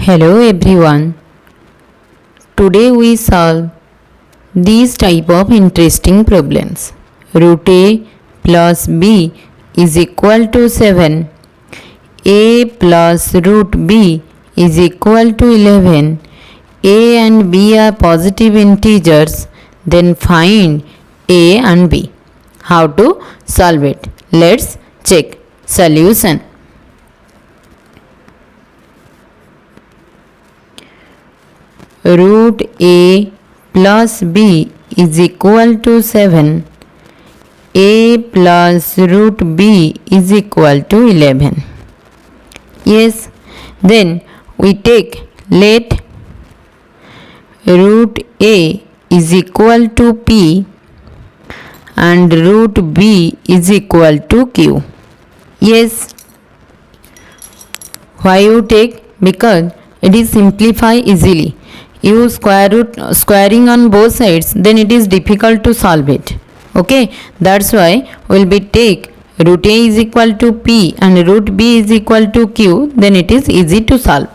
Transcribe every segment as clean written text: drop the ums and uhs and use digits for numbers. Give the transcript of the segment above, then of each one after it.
Hello everyone. Today we solve these type of interesting problems. Root a plus b is equal to 7. A plus root b is equal to 11. A and b are positive integers. Then find a and b. How to solve it? Let's check. Solution. Root a plus b is equal to 7. A plus root b is equal to 11. Yes, then we take let root a is equal to p and root b is equal to q. Yes, why you take? Because it is simplify easily. Use squaring on both sides, then it is difficult to solve it. Okay, that's why we'll be take root a is equal to p and root b is equal to q, then it is easy to solve.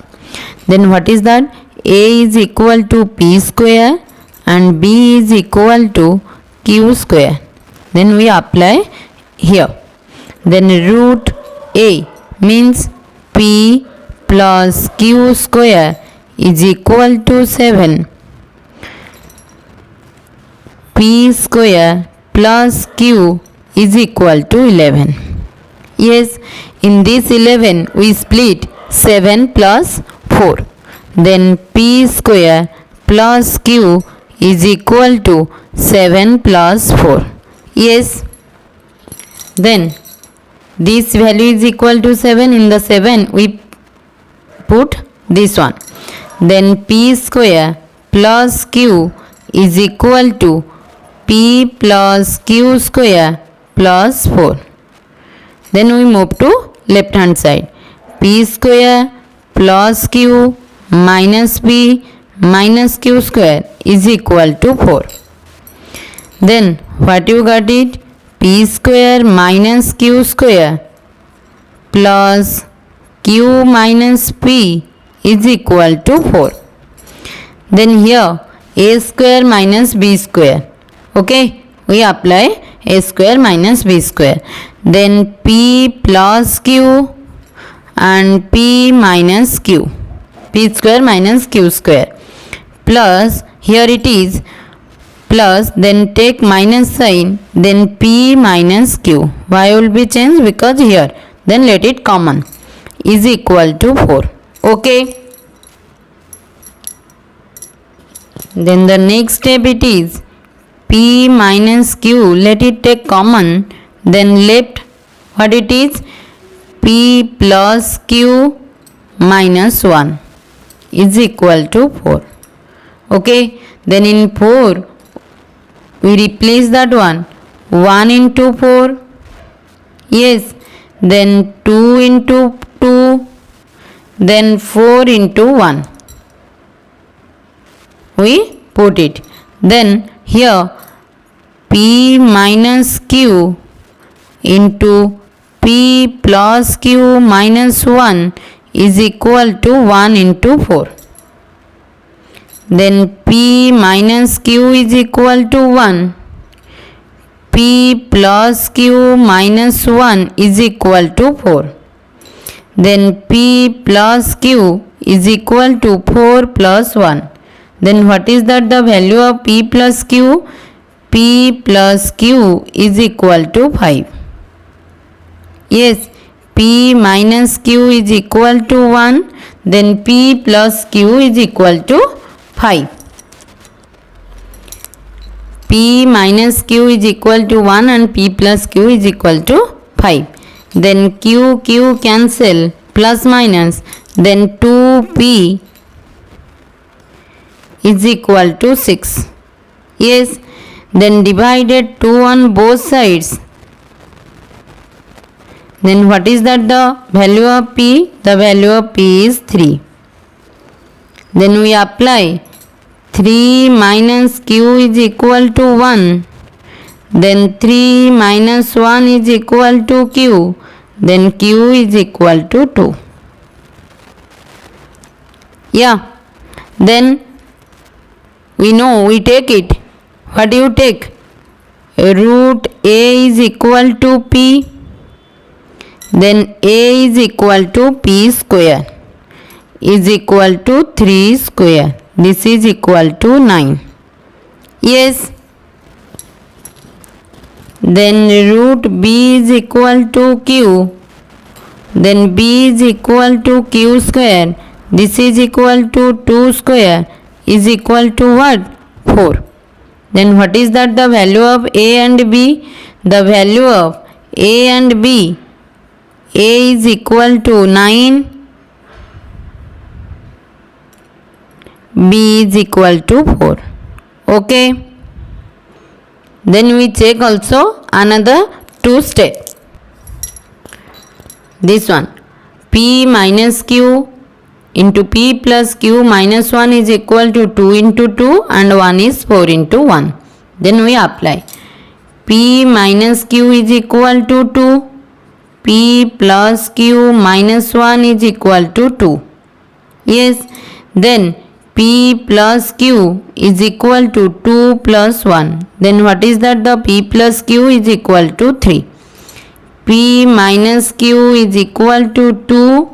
Then what is that? A is equal to p square and b is equal to q square. Then we apply here. Then root a means p plus q square is equal to 7. P square plus q is equal to 11. Yes, in this 11 we split 7 plus 4. Then p square plus q is equal to 7 plus 4. Yes, then this value is equal to 7. In the 7 we put this one. Then p square plus q is equal to p plus q square plus 4. Then we move to left hand side. P square plus q minus p minus q square is equal to 4. Then what you got it? P square minus q square plus q minus p is equal to 4. Then here a square minus b square. Okay, we apply a square minus b square. Then p plus q and p minus q. P square minus q square. Plus here it is plus, then take minus sign, then p minus q. Why will be changed? Because here. Then let it common. Is equal to 4. Okay. Then the next step it is p minus q. Let it take common. Then left what it is? P plus q minus 1 is equal to 4. Okay. Then in 4 we replace that one. 1 into 4. Yes. Then 2 into 2. Then 4 into 1. We put it. Then here p minus q into p plus q minus 1 is equal to 1 into 4. Then p minus q is equal to 1. P plus q minus 1 is equal to 4. Then p plus q is equal to 4 plus 1. Then what is that the value of p plus q? P plus q is equal to 5. Yes, p minus q is equal to 1. Then p plus q is equal to 5. P minus q is equal to 1 and p plus q is equal to 5. Then q cancel, plus minus. Then 2p is equal to 6. Yes, then divided 2 on both sides. Then what is that the value of p? The value of p is 3. Then we apply 3 minus q is equal to 1. Then 3 minus 1 is equal to q. Then q is equal to 2. Yeah. Then we know we take it. What do you take? Root a is equal to p. Then a is equal to p square is equal to 3 square. This is equal to 9. Yes. Then root b is equal to q. Then b is equal to q square. This is equal to 2 square is equal to what? 4. Then what is that the value of a and b? The value of a and b. A is equal to 9. B is equal to 4. Okay. Then we check also another 2 steps. This one, p minus q into p plus q minus 1 is equal to 2 into 2 and 1 is 4 into 1. Then we apply. P minus q is equal to 2. P plus q minus 1 is equal to 2. Yes. Then p plus q is equal to 2 plus 1. Then what is that? The p plus q is equal to 3. P minus q is equal to 2.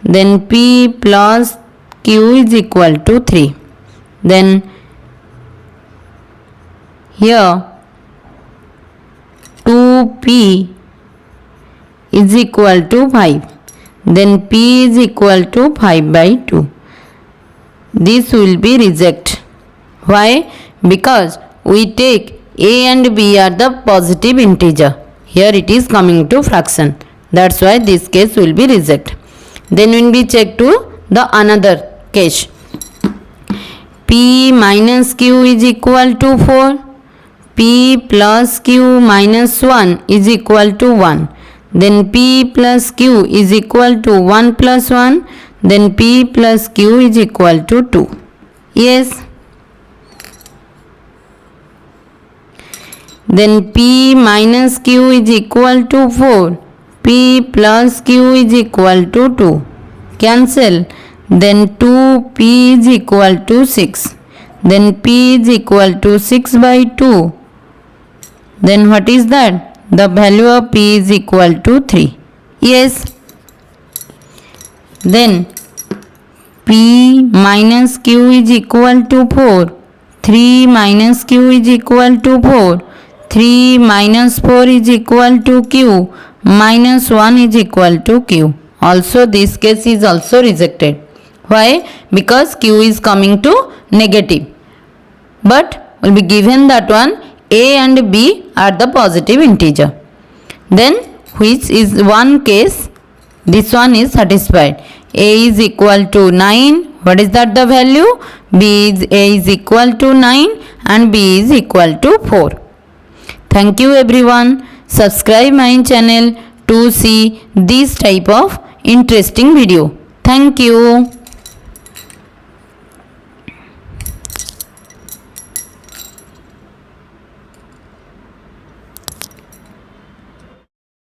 Then p plus q is equal to 3. Then here 2p is equal to 5. Then p is equal to 5 by 2. This will be reject. Why? Because we take a and b are the positive integer. Here it is coming to fraction. That's why this case will be reject. Then when we check to the another case, p minus q is equal to 4. P plus q minus 1 is equal to 1. Then p plus q is equal to 1 plus 1. Then p plus q is equal to 2. Yes. Then p minus q is equal to 4. P plus q is equal to 2. Cancel. Then 2p is equal to 6. Then p is equal to 6 by 2. Then what is that? The value of p is equal to 3. Yes. Then p minus q is equal to 4. 3 minus q is equal to 4. 3 minus 4 is equal to q. Minus 1 is equal to q. Also this case is also rejected. Why? Because q is coming to negative. But will be given that one a and b are the positive integer. Then which is one case, this one is satisfied. A is equal to 9. What is that the value? A is equal to 9 and b is equal to 4. Thank you everyone. Subscribe my channel to see this type of interesting video. Thank you.